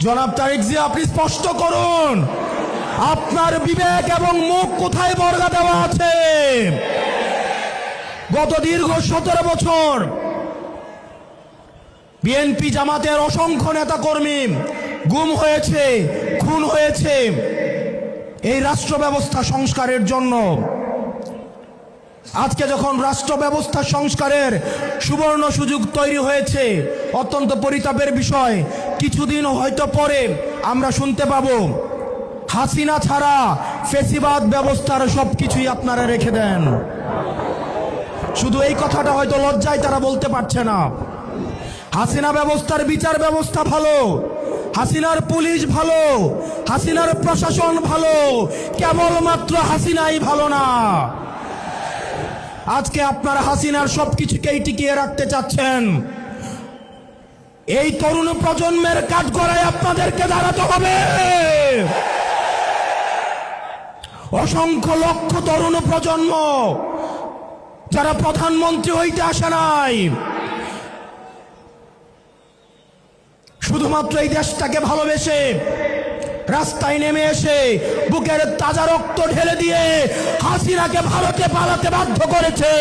জনাব তারেক জিয়া, আপনি স্পষ্ট করুন আপনার বিবেক এবং মুখ কোথায় বর্গা দেওয়া আছে? গত দীর্ঘ 17 বছর বিএনপি জামাতের অসংখ্য নেতা কর্মী গুম হয়েছে, খুন হয়েছে এই রাষ্ট্র ব্যবস্থা সংস্কারের জন্য। আজকে যখন রাষ্ট্র ব্যবস্থা সংস্কারের সুবর্ণ সুযোগ তৈরি হয়েছে, অত্যন্ত পরিতাপের বিষয়, কিছুদিন হয়তো পরে আমরা শুনতে পাবো হাসিনা ছাড়া ফেসিবাদ ব্যবস্থার সবকিছুই আপনারা রেখে দেন। শুধু এই কথাটা হয়তো লজ্জায় তারা বলতে পারছে না। হাসিনা ব্যবস্থার বিচার ব্যবস্থা ভালো, হাসিনার পুলিশ ভালো, হাসিনার প্রশাসন ভালো, কেবলমাত্র হাসিনাই ভালো না। আজকে আপনারা হাসিনার সবকিছুকেই টিকিয়ে রাখতে চাচ্ছেন। এই তরুণ প্রজন্মের কাঠগড়ায় আপনাদেরকে দাঁড়াতে হবে। অসংখ্য লক্ষ তরুণ প্রজন্ম যারা প্রধানমন্ত্রী হইতে আসে নাই, শুধুমাত্র এই দেশটাকে ভালোবেসে রাস্তায় নেমে এসে বুকের তাজা রক্ত ঢেলে দিয়ে হাসিনাকে ভারতে পালাতে বাধ্য করেছে।